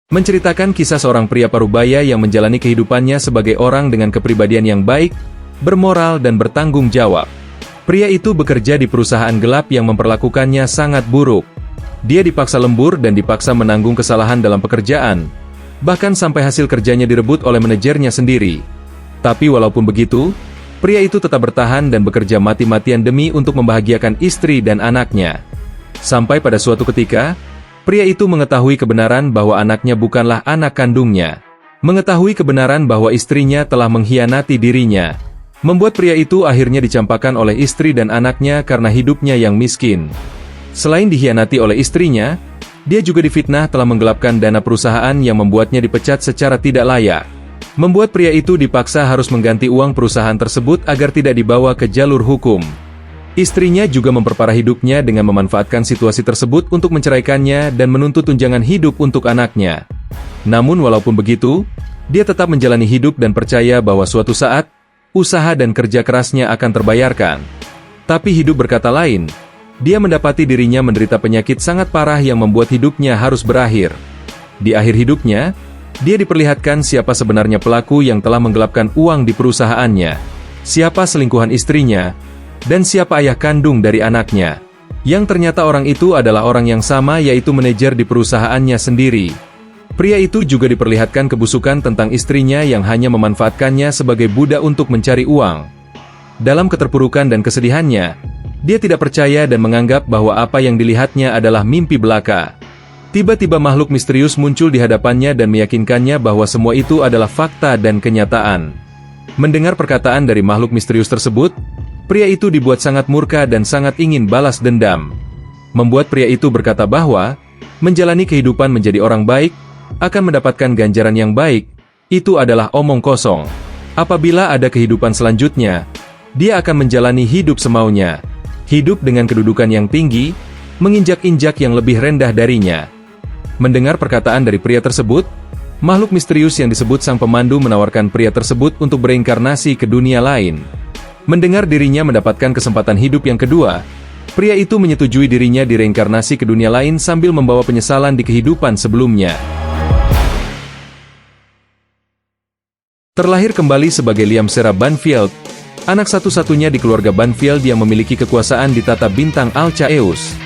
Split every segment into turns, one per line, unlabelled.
menceritakan kisah seorang pria parubaya yang menjalani kehidupannya sebagai orang dengan kepribadian yang baik, bermoral dan bertanggung jawab. Pria itu bekerja di perusahaan gelap yang memperlakukannya sangat buruk. Dia dipaksa lembur dan dipaksa menanggung kesalahan dalam pekerjaan, bahkan sampai hasil kerjanya direbut oleh manajernya sendiri. Tapi walaupun begitu, pria itu tetap bertahan dan bekerja mati-matian demi untuk membahagiakan istri dan anaknya. Sampai pada suatu ketika, pria itu mengetahui kebenaran bahwa anaknya bukanlah anak kandungnya. Mengetahui kebenaran bahwa istrinya telah mengkhianati dirinya, membuat pria itu akhirnya dicampakkan oleh istri dan anaknya karena hidupnya yang miskin. Selain dikhianati oleh istrinya, dia juga difitnah telah menggelapkan dana perusahaan yang membuatnya dipecat secara tidak layak. Membuat pria itu dipaksa harus mengganti uang perusahaan tersebut agar tidak dibawa ke jalur hukum. Istrinya juga memperparah hidupnya dengan memanfaatkan situasi tersebut untuk menceraikannya dan menuntut tunjangan hidup untuk anaknya. Namun walaupun begitu, dia tetap menjalani hidup dan percaya bahwa suatu saat, usaha dan kerja kerasnya akan terbayarkan. Tapi hidup berkata lain, dia mendapati dirinya menderita penyakit sangat parah yang membuat hidupnya harus berakhir. Di akhir hidupnya, dia diperlihatkan siapa sebenarnya pelaku yang telah menggelapkan uang di perusahaannya, siapa selingkuhan istrinya, dan siapa ayah kandung dari anaknya. Yang ternyata orang itu adalah orang yang sama, yaitu manajer di perusahaannya sendiri. Pria itu juga diperlihatkan kebusukan tentang istrinya yang hanya memanfaatkannya sebagai budak untuk mencari uang. Dalam keterpurukan dan kesedihannya, dia tidak percaya dan menganggap bahwa apa yang dilihatnya adalah mimpi belaka. Tiba-tiba makhluk misterius muncul di hadapannya dan meyakinkannya bahwa semua itu adalah fakta dan kenyataan. Mendengar perkataan dari makhluk misterius tersebut, pria itu dibuat sangat murka dan sangat ingin balas dendam. Membuat pria itu berkata bahwa, menjalani kehidupan menjadi orang baik, akan mendapatkan ganjaran yang baik, itu adalah omong kosong. Apabila ada kehidupan selanjutnya, dia akan menjalani hidup semaunya. Hidup dengan kedudukan yang tinggi, menginjak-injak yang lebih rendah darinya. Mendengar perkataan dari pria tersebut, makhluk misterius yang disebut sang pemandu menawarkan pria tersebut untuk bereinkarnasi ke dunia lain. Mendengar dirinya mendapatkan kesempatan hidup yang kedua, pria itu menyetujui dirinya direinkarnasi ke dunia lain sambil membawa penyesalan di kehidupan sebelumnya. Terlahir kembali sebagai Liam Sarah Banfield, anak satu-satunya di keluarga Banfield yang memiliki kekuasaan di tata bintang Alcaeus.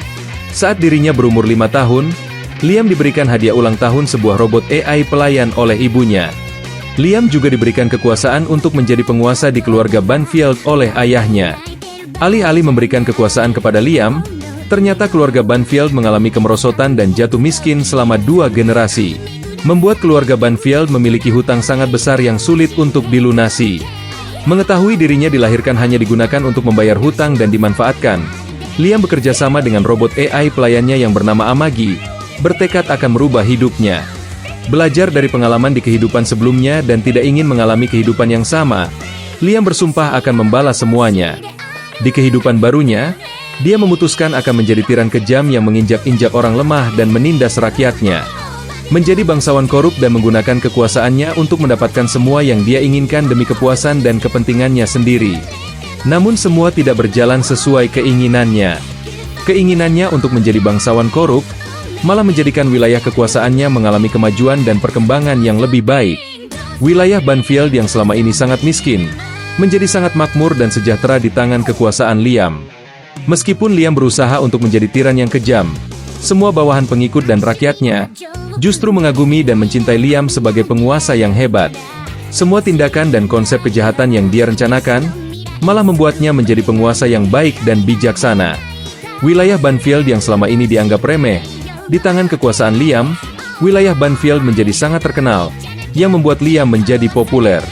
Saat dirinya berumur 5 tahun, Liam diberikan hadiah ulang tahun sebuah robot AI pelayan oleh ibunya. Liam juga diberikan kekuasaan untuk menjadi penguasa di keluarga Banfield oleh ayahnya. Alih-alih memberikan kekuasaan kepada Liam, ternyata keluarga Banfield mengalami kemerosotan dan jatuh miskin selama 2 generasi. Membuat keluarga Banfield memiliki hutang sangat besar yang sulit untuk dilunasi. Mengetahui dirinya dilahirkan hanya digunakan untuk membayar hutang dan dimanfaatkan, Liam bekerja sama dengan robot AI pelayannya yang bernama Amagi, bertekad akan merubah hidupnya. Belajar dari pengalaman di kehidupan sebelumnya dan tidak ingin mengalami kehidupan yang sama, Liam bersumpah akan membalas semuanya. Di kehidupan barunya, dia memutuskan akan menjadi tiran kejam yang menginjak-injak orang lemah dan menindas rakyatnya. Menjadi bangsawan korup dan menggunakan kekuasaannya untuk mendapatkan semua yang dia inginkan demi kepuasan dan kepentingannya sendiri. Namun semua tidak berjalan sesuai keinginannya. Keinginannya untuk menjadi bangsawan korup malah menjadikan wilayah kekuasaannya mengalami kemajuan dan perkembangan yang lebih baik. Wilayah Banfield yang selama ini sangat miskin, menjadi sangat makmur dan sejahtera di tangan kekuasaan Liam. Meskipun Liam berusaha untuk menjadi tiran yang kejam, semua bawahan pengikut dan rakyatnya justru mengagumi dan mencintai Liam sebagai penguasa yang hebat. Semua tindakan dan konsep kejahatan yang dia rencanakan, malah membuatnya menjadi penguasa yang baik dan bijaksana. Wilayah Banfield yang selama ini dianggap remeh, di tangan kekuasaan Liam, wilayah Banfield menjadi sangat terkenal, yang membuat Liam menjadi populer.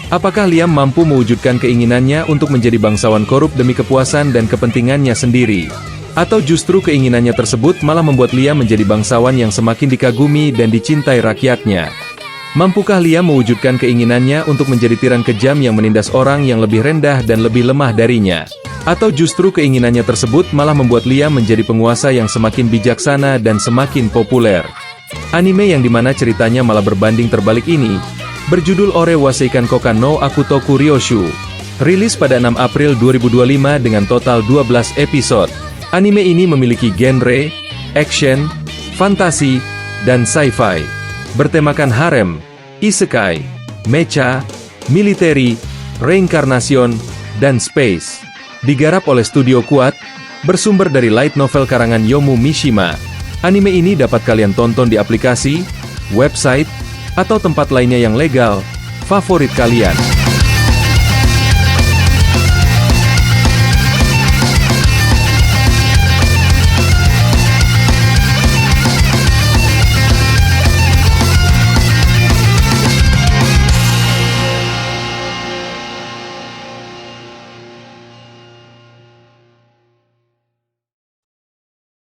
Apakah Liam mampu mewujudkan keinginannya untuk menjadi bangsawan korup demi kepuasan dan kepentingannya sendiri? Atau justru keinginannya tersebut malah membuat Liam menjadi bangsawan yang semakin dikagumi dan dicintai rakyatnya? Mampukah Liam mewujudkan keinginannya untuk menjadi tiran kejam yang menindas orang yang lebih rendah dan lebih lemah darinya? Atau justru keinginannya tersebut malah membuat Liam menjadi penguasa yang semakin bijaksana dan semakin populer? Anime yang dimana ceritanya malah berbanding terbalik ini, berjudul Ore wa Seikan Kokan no Akutoku Ryoshu, rilis pada 6 April 2025 dengan total 12 episode. Anime ini memiliki genre, action, fantasi, dan sci-fi. bertemakan harem, isekai, mecha, militeri, reinkarnasion, dan space. Digarap oleh studio kuat, bersumber dari light novel karangan Yomu Mishima. Anime ini dapat kalian tonton di aplikasi, website, atau tempat lainnya yang legal, favorit kalian.